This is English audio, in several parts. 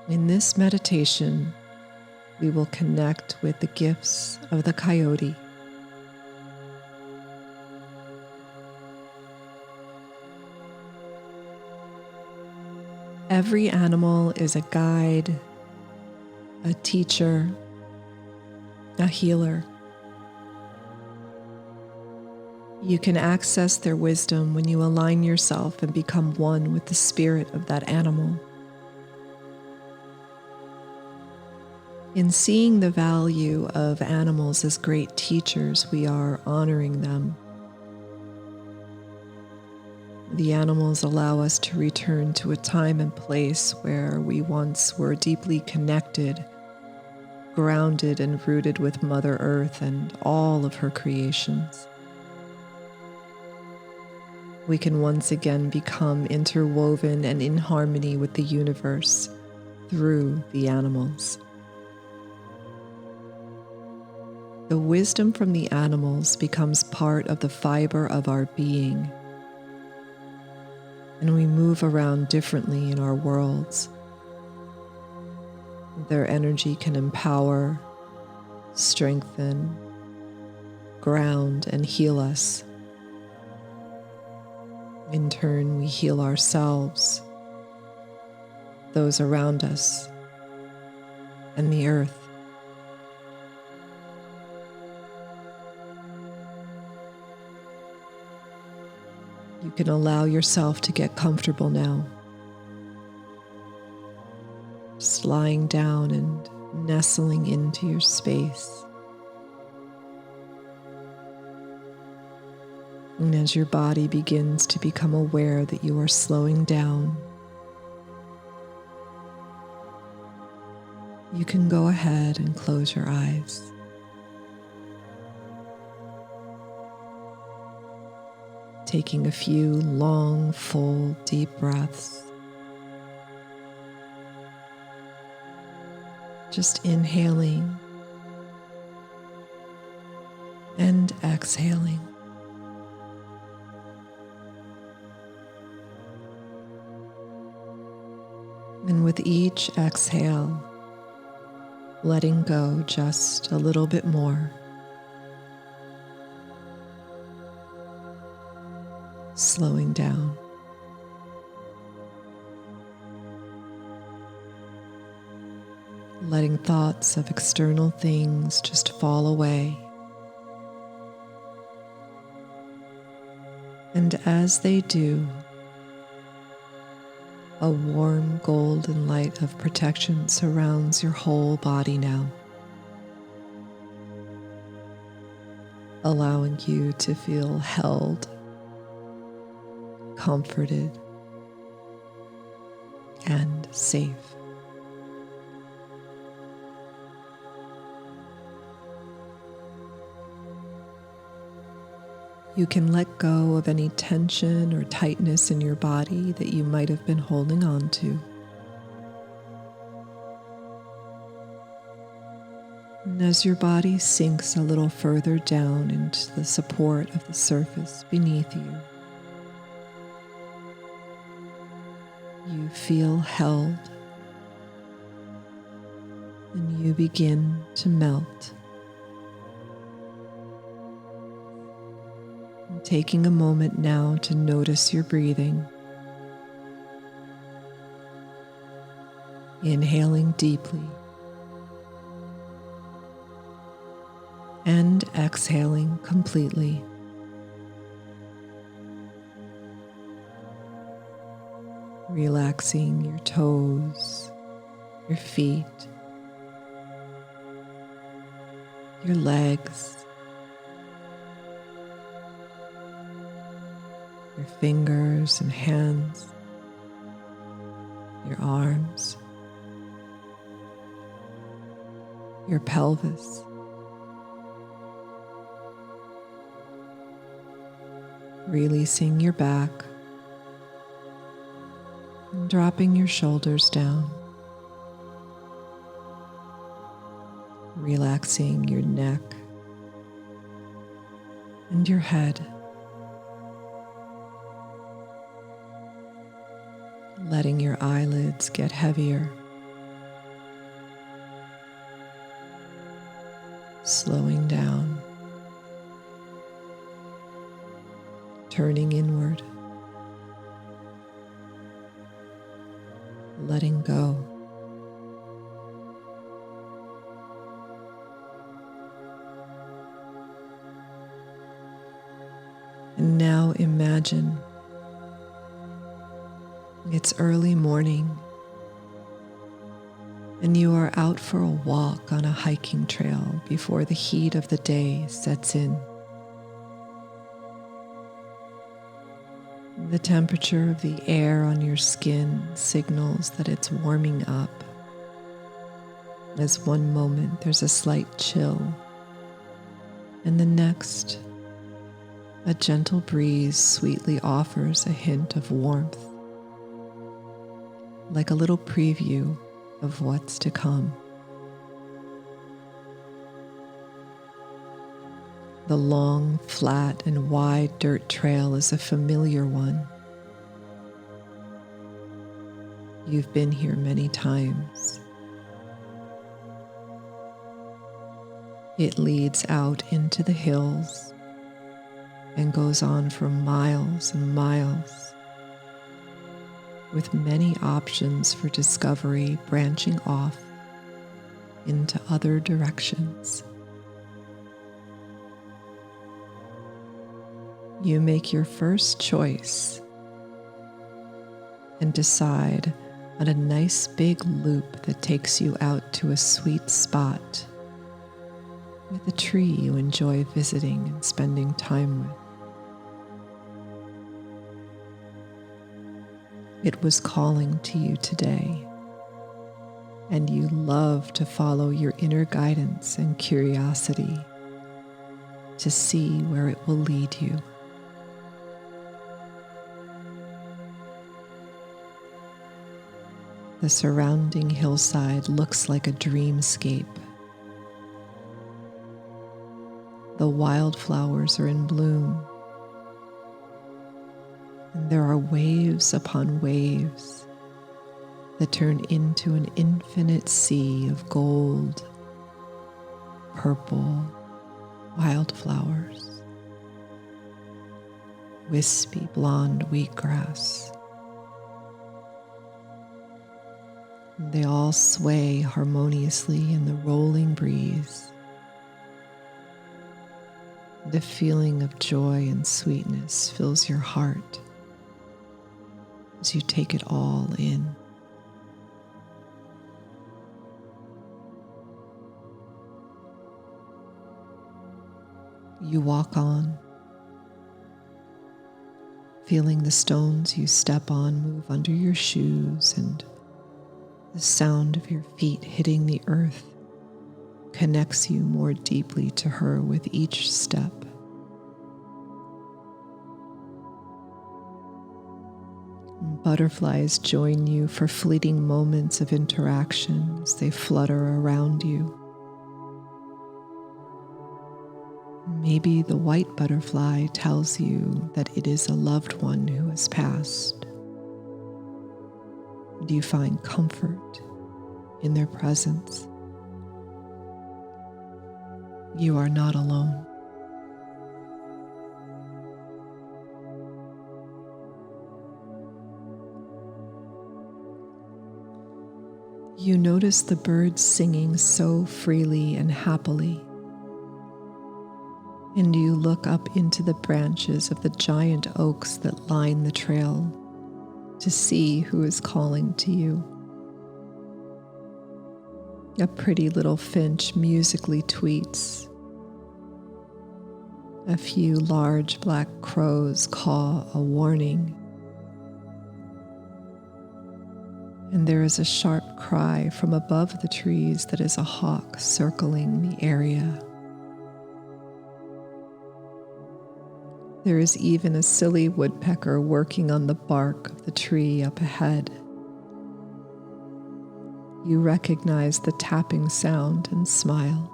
In this meditation, we will connect with the gifts of the coyote. Every animal is a guide, a teacher, a healer. You can access their wisdom when you align yourself and become one with the spirit of that animal. In seeing the value of animals as great teachers, we are honoring them. The animals allow us to return to a time and place where we once were deeply connected, grounded and rooted with Mother Earth and all of her creations. We can once again become interwoven and in harmony with the universe through the animals. The wisdom from the animals becomes part of the fiber of our being, and we move around differently in our worlds. Their energy can empower, strengthen, ground, and heal us. In turn, we heal ourselves, those around us, and the earth. You can allow yourself to get comfortable now, just lying down and nestling into your space. And as your body begins to become aware that you are slowing down, you can go ahead and close your eyes. Taking a few long, full, deep breaths. Just inhaling and exhaling. And with each exhale, letting go just a little bit more. Slowing down. Letting thoughts of external things just fall away. And as they do, a warm golden light of protection surrounds your whole body now, allowing you to feel held, comforted, and safe. You can let go of any tension or tightness in your body that you might have been holding on to. And as your body sinks a little further down into the support of the surface beneath you, you feel held, and you begin to melt. Taking a moment now to notice your breathing. Inhaling deeply and exhaling completely. Relaxing your toes, your feet, your legs, your fingers and hands, your arms, your pelvis, releasing your back, and dropping your shoulders down, relaxing your neck and your head. Letting your eyelids get heavier slowing down, turning inward, letting go. And now imagine it's early morning and you are out for a walk on a hiking trail before the heat of the day sets in. The temperature of the air on your skin signals that it's warming up, as one moment there's a slight chill, and the next, a gentle breeze sweetly offers a hint of warmth, like a little preview of what's to come. The long, flat, and wide dirt trail is a familiar one. You've been here many times. It leads out into the hills and goes on for miles and miles, with many options for discovery branching off into other directions. You make your first choice and decide on a nice big loop that takes you out to a sweet spot with a tree you enjoy visiting and spending time with. It was calling to you today, and you love to follow your inner guidance and curiosity to see where it will lead you. The surrounding hillside looks like a dreamscape. The wildflowers are in bloom, and there are waves upon waves that turn into an infinite sea of gold, purple wildflowers, wispy blonde wheatgrass. They all sway harmoniously in the rolling breeze. The feeling of joy and sweetness fills your heart as you take it all in. You walk on, feeling the stones you step on move under your shoes, and the sound of your feet hitting the earth connects you more deeply to her with each step. Butterflies join you for fleeting moments of interaction as they flutter around you. Maybe the white butterfly tells you that it is a loved one who has passed. Do you find comfort in their presence? You are not alone. You notice the birds singing so freely and happily, and you look up into the branches of the giant oaks that line the trail to see who is calling to you. A pretty little finch musically tweets. A few large black crows caw a warning. And there is a sharp cry from above the trees that is a hawk circling the area. There is even a silly woodpecker working on the bark of the tree up ahead. You recognize the tapping sound and smile.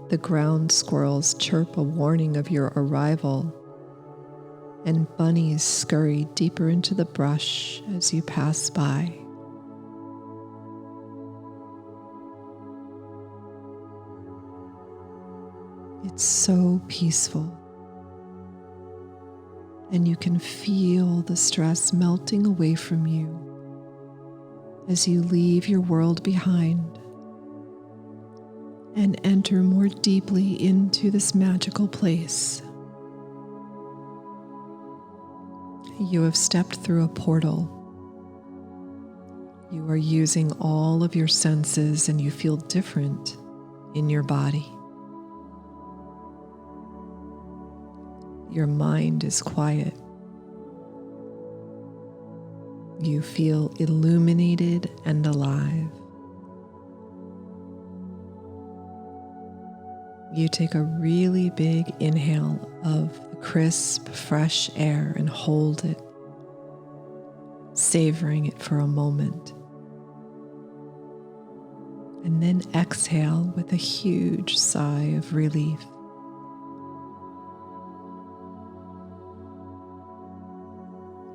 The ground squirrels chirp a warning of your arrival, and bunnies scurry deeper into the brush as you pass by. It's so peaceful. And you can feel the stress melting away from you as you leave your world behind and enter more deeply into this magical place. You have stepped through a portal. You are using all of your senses and you feel different in your body. Your mind is quiet. You feel illuminated and alive. You take a really big inhale of the crisp, fresh air and hold it, savoring it for a moment. And then exhale with a huge sigh of relief.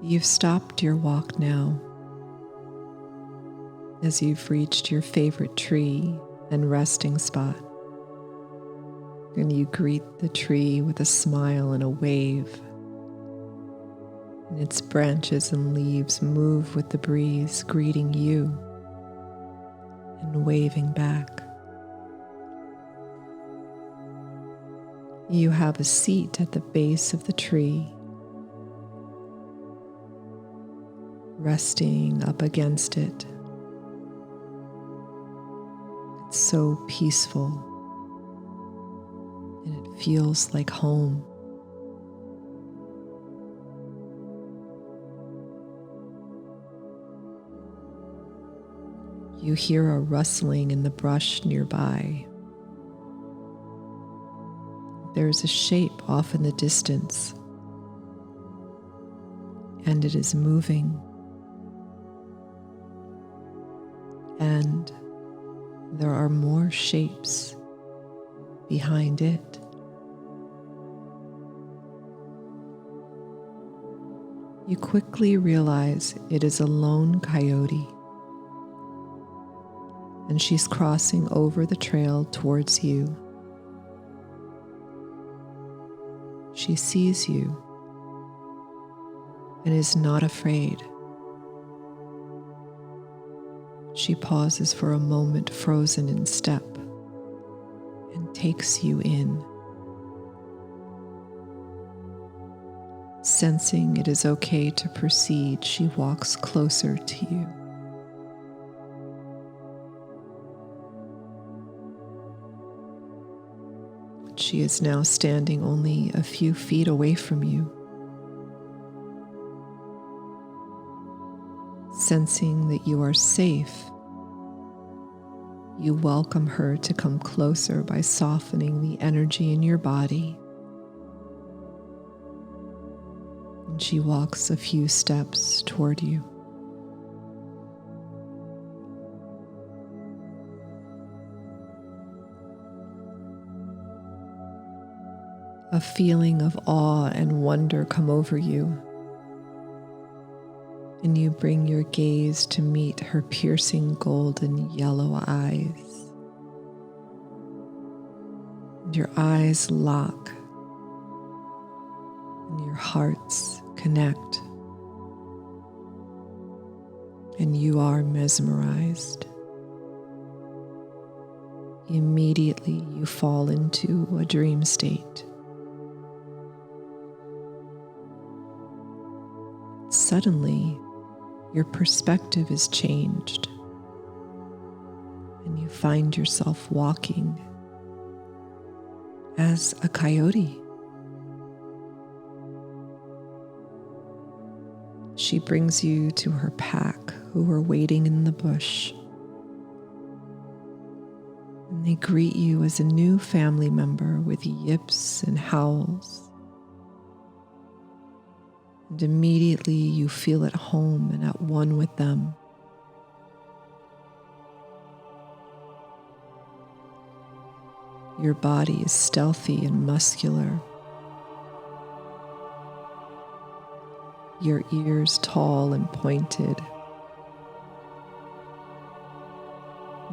You've stopped your walk now as you've reached your favorite tree and resting spot. And you greet the tree with a smile and a wave. And its branches and leaves move with the breeze, greeting you and waving back. You have a seat at the base of the tree, resting up against it. It's so peaceful, and it feels like home. You hear a rustling in the brush nearby. There's a shape off in the distance, and it is moving. And there are more shapes behind it. You quickly realize it is a lone coyote, and she's crossing over the trail towards you. She sees you and is not afraid. She pauses for a moment, frozen in step, and takes you in. Sensing it is okay to proceed, she walks closer to you. She is now standing only a few feet away from you. Sensing that you are safe, you welcome her to come closer by softening the energy in your body. And she walks a few steps toward you. A feeling of awe and wonder come over you, and you bring your gaze to meet her piercing golden yellow eyes. And your eyes lock, and your hearts connect, and you are mesmerized. Immediately you fall into a dream state. Suddenly, your perspective is changed, and you find yourself walking as a coyote. She brings you to her pack, who are waiting in the bush, and they greet you as a new family member with yips and howls. And immediately you feel at home and at one with them. Your body is stealthy and muscular. Your ears tall and pointed.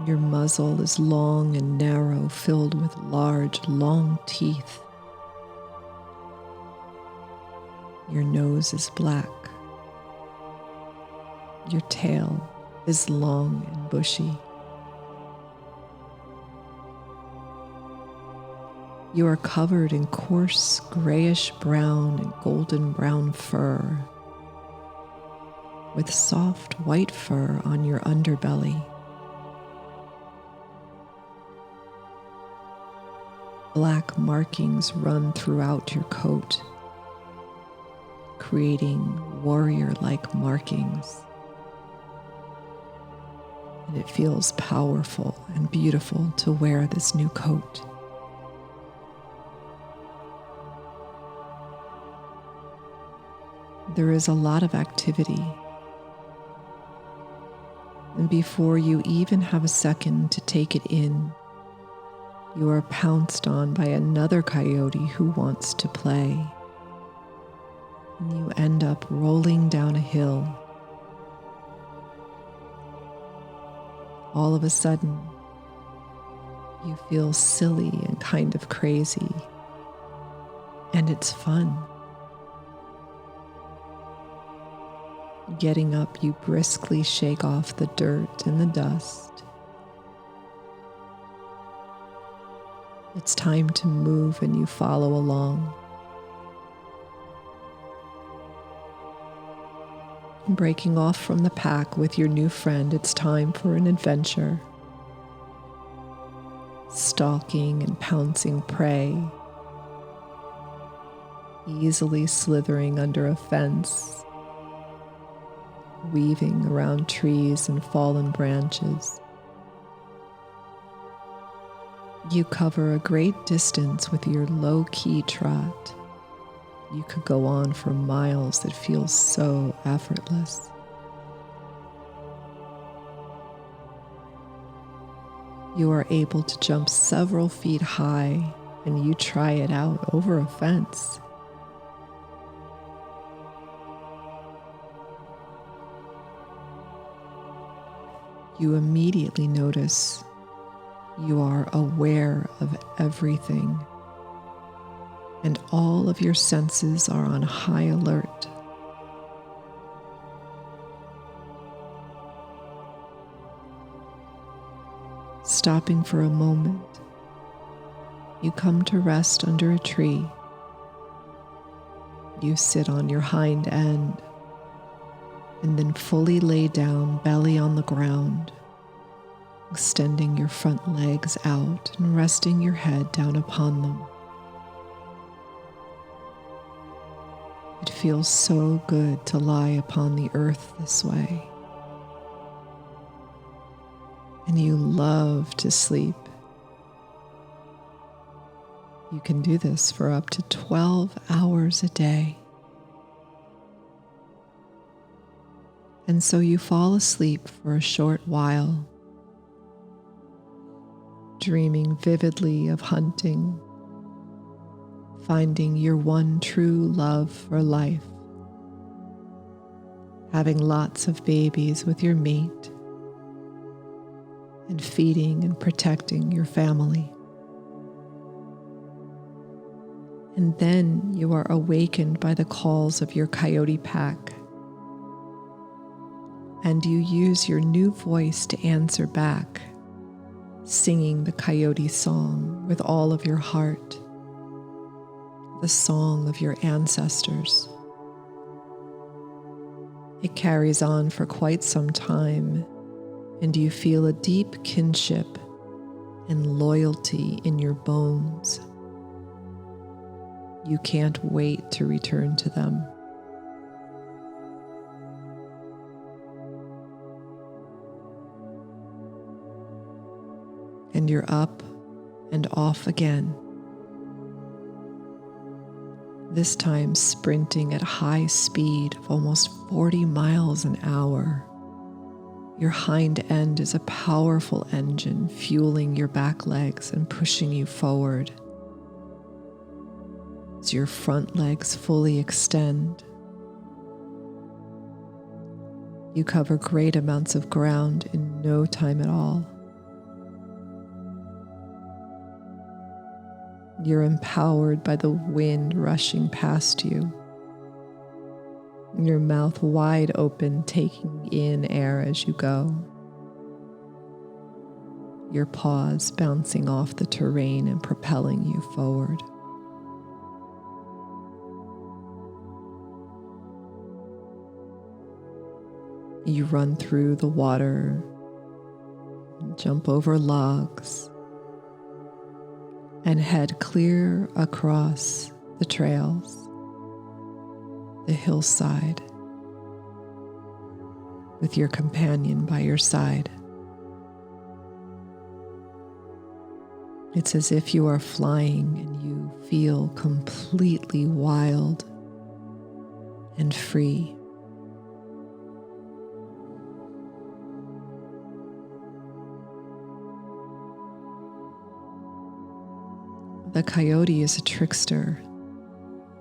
Your muzzle is long and narrow, filled with large, long teeth. Your nose is black. Your tail is long and bushy. You are covered in coarse grayish brown and golden brown fur, with soft white fur on your underbelly. Black markings run throughout your coat, creating warrior-like markings. And it feels powerful and beautiful to wear this new coat. There is a lot of activity, and before you even have a second to take it in, you are pounced on by another coyote who wants to play, and you end up rolling down a hill. All of a sudden, you feel silly and kind of crazy, and it's fun. Getting up, you briskly shake off the dirt and the dust. It's time to move, and you follow along. Breaking off from the pack with your new friend, it's time for an adventure. Stalking and pouncing prey, easily slithering under a fence, weaving around trees and fallen branches. You cover a great distance with your low-key trot. You could go on for miles. It feels so effortless. You are able to jump several feet high, and you try it out over a fence. You immediately notice you are aware of everything, and all of your senses are on high alert. Stopping for a moment, you come to rest under a tree. You sit on your hind end and then fully lay down, belly on the ground, extending your front legs out and resting your head down upon them. It feels so good to lie upon the earth this way. And you love to sleep. You can do this for up to 12 hours a day. And so you fall asleep for a short while, dreaming vividly of hunting, finding your one true love for life, having lots of babies with your mate, and feeding and protecting your family. And then you are awakened by the calls of your coyote pack, and you use your new voice to answer back, singing the coyote song with all of your heart, the song of your ancestors. It carries on for quite some time, and you feel a deep kinship and loyalty in your bones. You can't wait to return to them. And you're up and off again, this time sprinting at high speed of almost 40 miles an hour. Your hind end is a powerful engine fueling your back legs and pushing you forward. As your front legs fully extend, you cover great amounts of ground in no time at all. You're empowered by the wind rushing past you. Your mouth wide open, taking in air as you go. Your paws bouncing off the terrain and propelling you forward. You run through the water, jump over logs, and head clear across the trails, the hillside, with your companion by your side. It's as if you are flying and you feel completely wild and free. The coyote is a trickster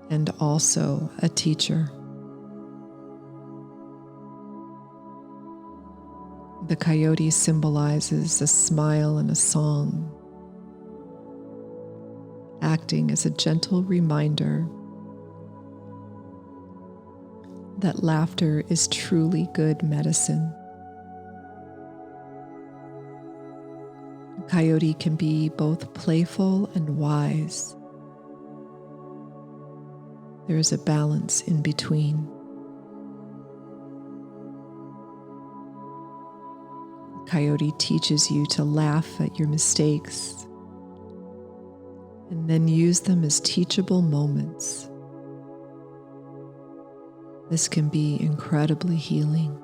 and also a teacher. The coyote symbolizes a smile and a song, acting as a gentle reminder that laughter is truly good medicine. Coyote can be both playful and wise. There is a balance in between. Coyote teaches you to laugh at your mistakes and then use them as teachable moments. This can be incredibly healing.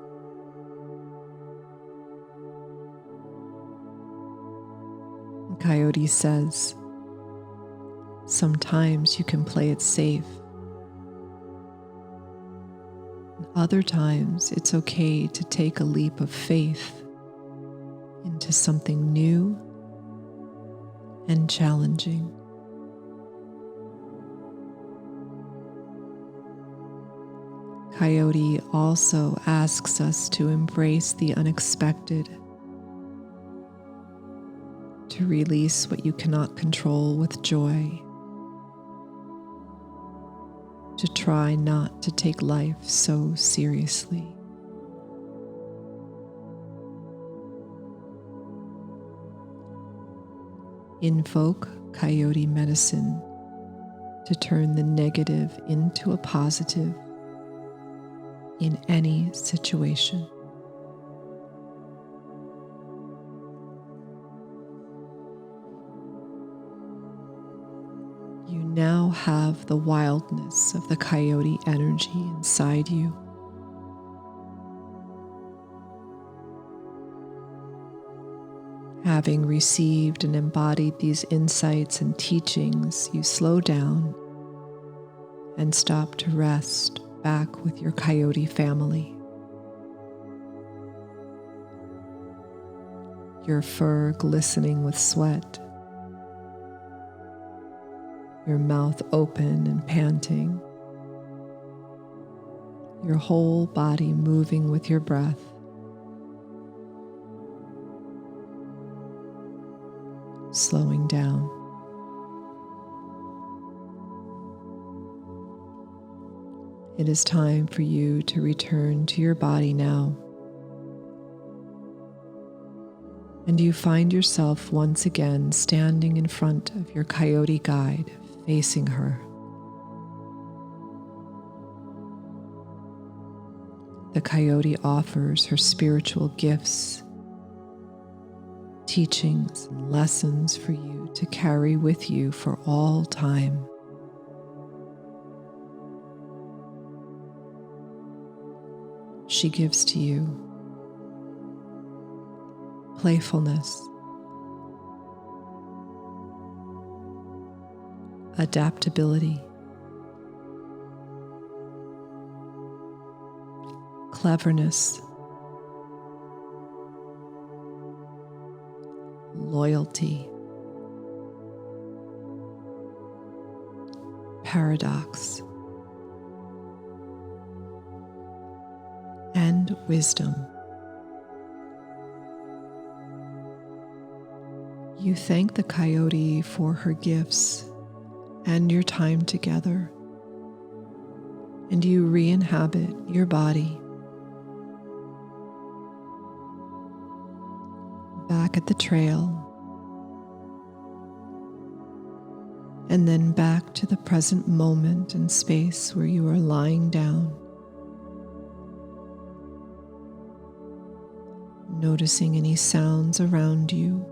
Coyote says, sometimes you can play it safe. And other times it's okay to take a leap of faith into something new and challenging. Coyote also asks us to embrace the unexpected, to release what you cannot control with joy, to try not to take life so seriously. Invoke coyote medicine to turn the negative into a positive in any situation. You now have the wildness of the coyote energy inside you. Having received and embodied these insights and teachings, you slow down and stop to rest back with your coyote family. Your fur glistening with sweat, your mouth open and panting, your whole body moving with your breath. Slowing down. It is time for you to return to your body now. And you find yourself once again standing in front of your coyote guide, facing her. The coyote offers her spiritual gifts, teachings, and lessons for you to carry with you for all time. She gives to you playfulness, adaptability, cleverness, loyalty, paradox, and wisdom. You thank the coyote for her gifts and your time together, and you re-inhabit your body back at the trail, and then back to the present moment and space where you are lying down, noticing any sounds around you,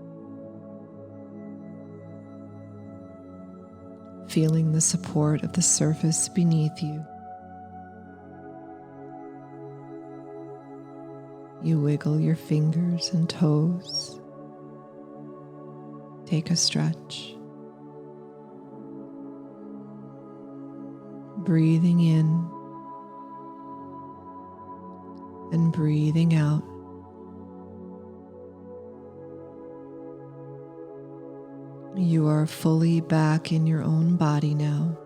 feeling the support of the surface beneath you. You wiggle your fingers and toes. Take a stretch. Breathing in and breathing out. You are fully back in your own body now,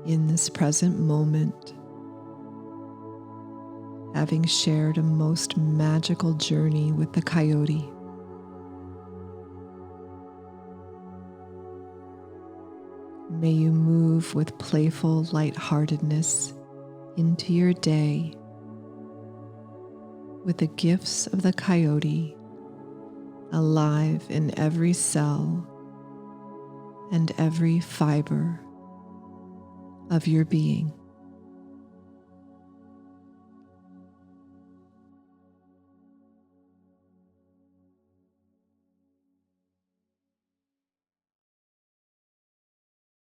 in this present moment, having shared a most magical journey with the coyote. May you move with playful lightheartedness into your day, with the gifts of the coyote alive in every cell and every fiber of your being.